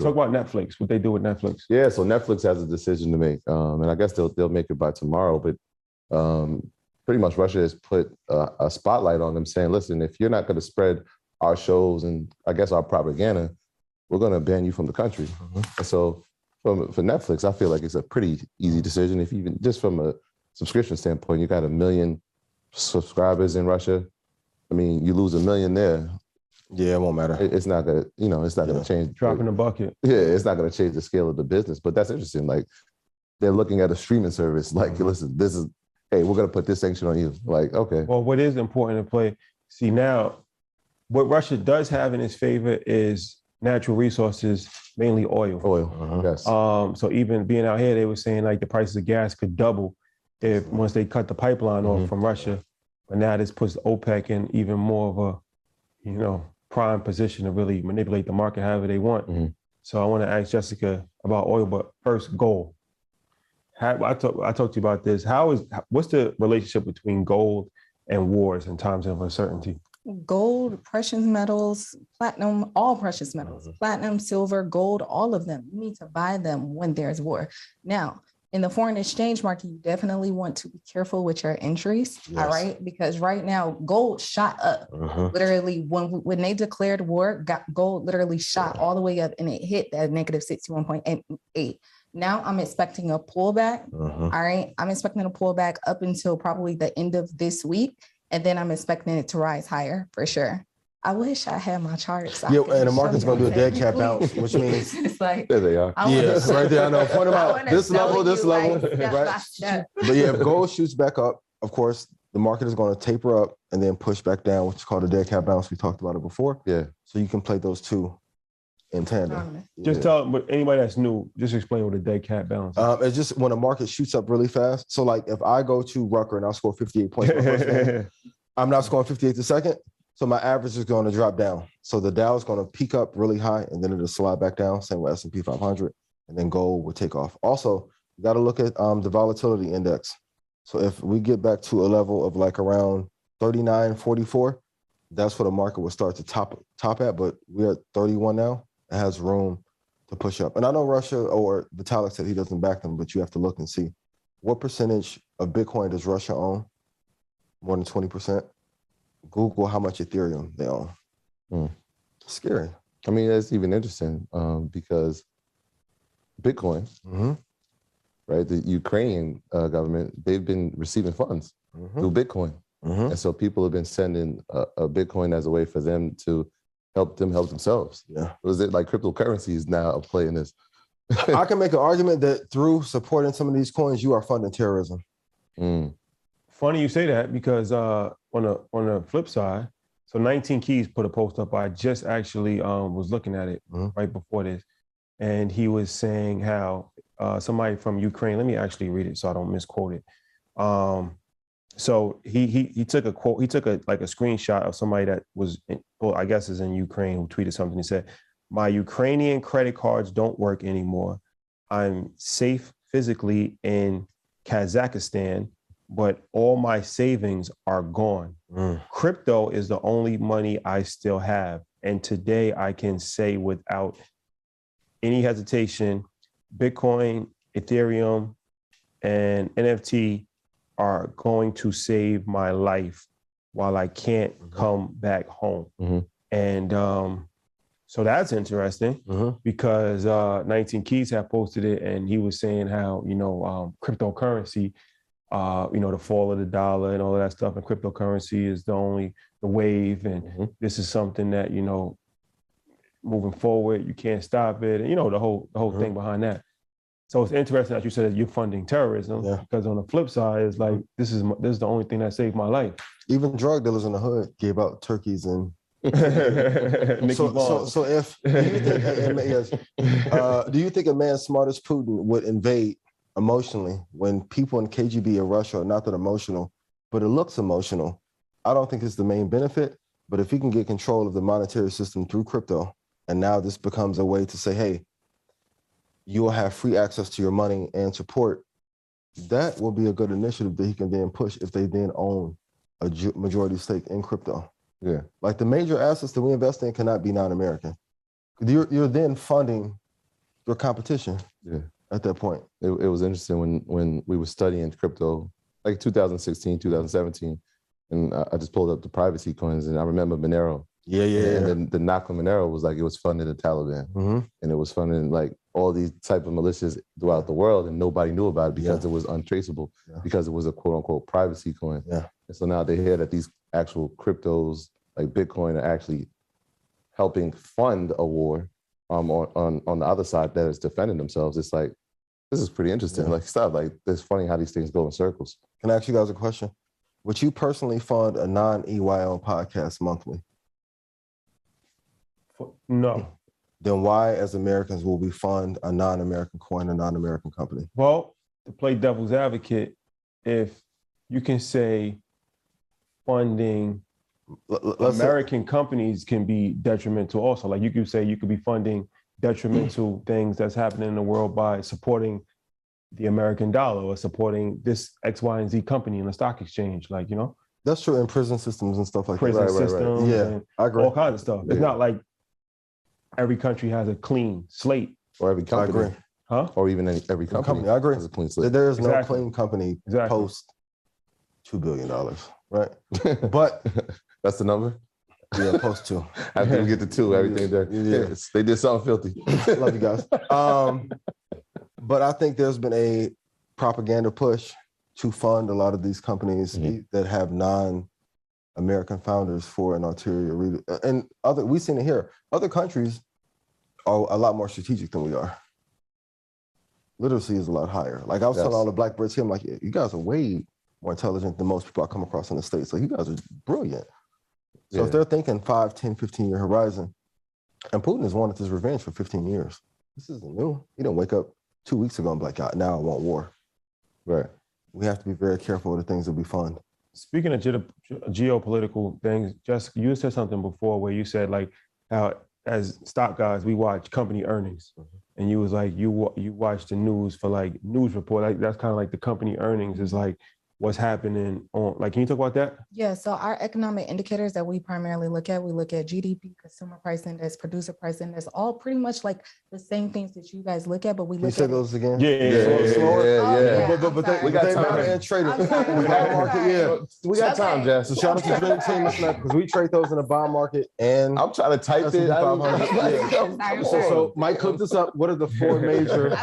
Talk about Netflix, what they do with Netflix. Yeah, so Netflix has a decision to make, and I guess they'll make it by tomorrow. But pretty much Russia has put a spotlight on them, saying, "Listen, if you're not going to spread our shows and I guess our propaganda, we're going to ban you from the country." Mm-hmm. And so for Netflix, I feel like it's a pretty easy decision. If even just from a subscription standpoint, you got 1 million subscribers in Russia. I mean, you lose 1 million there. Yeah, it won't matter. It's not gonna, it's not gonna change. Drop in the bucket. Yeah, it's not gonna change the scale of the business. But that's interesting. Like they're looking at a streaming service. Like, listen, hey, we're gonna put this sanction on you. Like, okay. Well, what is important to play? See now, what Russia does have in its favor is natural resources, mainly oil. Oil, yes. So even being out here, they were saying like the prices of gas could double once they cut the pipeline off from Russia. But now this puts OPEC in even more of a, prime position to really manipulate the market however they want. Mm-hmm. So I want to ask Jessica about oil, but first gold. I talked to you about this. What's the relationship between gold and wars in times of uncertainty? Gold, precious metals, platinum, all precious metals, platinum, silver, gold, all of them. You need to buy them when there's war. Now, in the foreign exchange market, you definitely want to be careful with your entries, all right? Because right now, gold shot up. Literally, when they declared war, gold literally shot all the way up and it hit that negative 61.8. Now I'm expecting a pullback, all right? I'm expecting a pullback up until probably the end of this week. And then I'm expecting it to rise higher for sure. I wish I had my charts. Yeah, and the market's going to do a dead cat bounce, which means it's like there they are. Yes, right there. I know. Point them out. This level, like, right? But yeah, if gold shoots back up, of course, the market is going to taper up and then push back down, which is called a dead cat bounce. We talked about it before. Yeah. So you can play those two in tandem. Just tell anybody that's new, just explain what a dead cat bounce is. It's just when a market shoots up really fast. So like if I go to Rucker and I'll score 58 points my first game, I'm not scoring 58 the second. So my average is going to drop down. So the Dow is going to peak up really high and then it'll slide back down, same with S&P 500, and then gold will take off. Also, you got to look at the volatility index. So if we get back to a level of like around 39, 44, that's where the market will start to top at, but we're at 31 now. It has room to push up. And I know Russia or Vitalik said he doesn't back them, but you have to look and see what percentage of Bitcoin does Russia own? More than 20%. Google how much Ethereum they own. Scary. I mean, that's even interesting because Bitcoin, right? The Ukrainian government, they've been receiving funds through Bitcoin. And so people have been sending a Bitcoin as a way for them to help themselves. Yeah. Was it like cryptocurrency is now a play in this? I can make an argument that through supporting some of these coins, you are funding terrorism. Funny you say that because on the flip side, so 19 Keys put a post up. I just actually was looking at it right before this, and he was saying how somebody from Ukraine. Let me actually read it so I don't misquote it. So he took a quote. He took a screenshot of somebody that was, I guess, is in Ukraine, who tweeted something. He said, "My Ukrainian credit cards don't work anymore. I'm safe physically in Kazakhstan, but all my savings are gone. Crypto is the only money I still have. And today I can say without any hesitation, Bitcoin, Ethereum, and NFT are going to save my life while I can't come back home." And so that's interesting because 19 Keys have posted it, and he was saying how, cryptocurrency, the fall of the dollar and all of that stuff, and cryptocurrency is the wave, and this is something that, moving forward, you can't stop it, and the whole thing behind that. So it's interesting that you said that you're funding terrorism, because on the flip side, it's like this is the only thing that saved my life. Even drug dealers in the hood gave out turkeys and. So if do you think a man smart as Putin would invade emotionally when people in KGB in Russia are not that emotional, but it looks emotional? I don't think it's the main benefit, but if he can get control of the monetary system through crypto, and now this becomes a way to say, hey, you will have free access to your money and support, that will be a good initiative that he can then push if they then own a majority stake in crypto. Yeah. Like the major assets that we invest in cannot be non-American. You're then funding their competition. Yeah. At that point. It was interesting when we were studying crypto, like 2016, 2017, and I just pulled up the privacy coins, and I remember Monero. Yeah. And then the knock on Monero was like it was funding the Taliban, and it was funding like all these type of militias throughout the world, and nobody knew about it because it was untraceable, because it was a quote unquote privacy coin. Yeah. And so now they hear that these actual cryptos like Bitcoin are actually helping fund a war on the other side that is defending themselves. It's like, this is pretty interesting. Yeah. Like, stop. Like, it's funny how these things go in circles. Can I ask you guys a question? Would you personally fund a non-EYL podcast monthly? No. Then why, as Americans, will we fund a non-American coin, a non-American company? Well, to play devil's advocate, if you can say funding American companies can be detrimental also. Like you could say you could be funding detrimental things that's happening in the world by supporting the American dollar or supporting this X, Y, and Z company in the stock exchange. Like, you know? That's true, in prison systems and stuff like prison that. systems, Yeah, and I agree. all kinds of stuff. It's not like every country has a clean slate. Or every company. I agree. Huh? Or even every company. I agree. Has a clean slate. There is no clean company post $2 billion, right? But that's the number? Yeah, post 2. After we get to 2, everything there. Yeah. They did something filthy. Love you guys. But I think there's been a propaganda push to fund a lot of these companies that have non-American founders for an ulterior reason. And we've seen it here. Other countries are a lot more strategic than we are. Literacy is a lot higher. Like I was telling all the Black Brits here, I'm like, yeah, you guys are way more intelligent than most people I come across in the States. Like you guys are brilliant. So if they're thinking 5, 10, 15-year horizon, and Putin has wanted his revenge for 15 years. This isn't new. He didn't wake up 2 weeks ago and be like, now I want war. Right. We have to be very careful of the things that we fund. Speaking of geopolitical things, Jessica, you said something before where you said like how as stock guys, we watch company earnings. And you was like, you watch the news for like news report. Like that's kind of like the company earnings is like what's happening on, like, can you talk about that? Yeah, so our economic indicators that we primarily look at GDP, consumer price index, producer price index, all pretty much like the same things that you guys look at, but we look at. Can you say those again? Yeah. But we got time. And trade it. We got time, Jess. So shout out to Dream Team because we trade those in the bond market and I'm trying to type it. So Mike, cook this up. What are the 4 major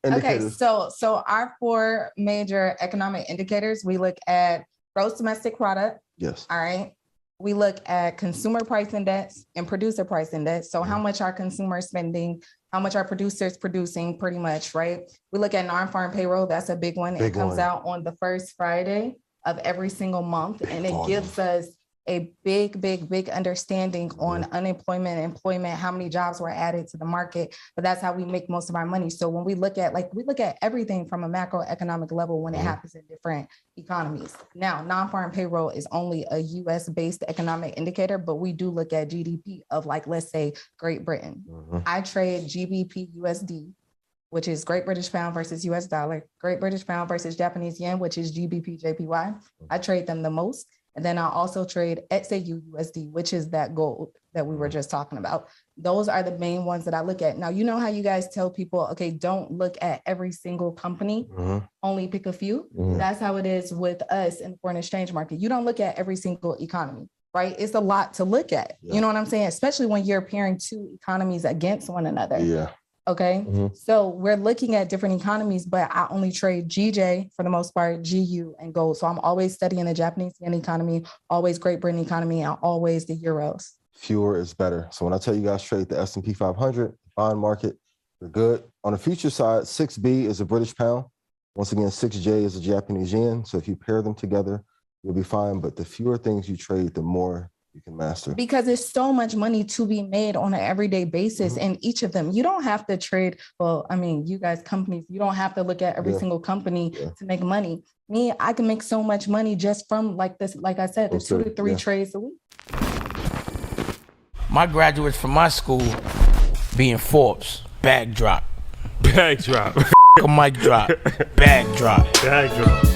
indicators? So our 4 major economic indicators, we look at gross domestic product. Yes. All right. We look at consumer price index and producer price index. So how much are consumers spending, how much are producers producing, pretty much, right? We look at non-farm payroll. That's a big one. It comes out on the first Friday of every single month. And it gives us a big understanding on unemployment, employment, how many jobs were added to the market, but that's how we make most of our money. So when we look at everything from a macroeconomic level when it happens in different economies. Now, non-farm payroll is only a US based economic indicator, but we do look at GDP of like, let's say Great Britain. I trade GBP USD, which is Great British Pound versus US dollar, Great British Pound versus Japanese Yen, which is GBP JPY. I trade them the most. And then I also trade XAU USD, which is that gold that we were just talking about. Those are the main ones that I look at. Now, you know how you guys tell people, okay, don't look at every single company, only pick a few. That's how it is with us in the foreign exchange market. You don't look at every single economy, right? It's a lot to look at. You know what I'm saying? Especially when you're pairing 2 economies against one another. Yeah. Okay. So we're looking at different economies, but I only trade GJ for the most part, GU and gold. So I'm always studying the Japanese yen economy, always Great Britain economy, and always the euros. Fewer is better. So when I tell you guys trade the S&P 500 bond market, you're good. On the future side, 6B is a British pound. Once again, 6J is a Japanese yen. So if you pair them together, you'll be fine. But the fewer things you trade, the more you can master. Because there's so much money to be made on an everyday basis in each of them. You don't have to trade. Well, I mean, you guys, companies, you don't have to look at every single company to make money. Me, I can make so much money just from like this, like I said, the 2 to 3 trades a week. My graduates from my school being Forbes, bag drop. Bag drop. A mic drop, bag drop. Bag drop.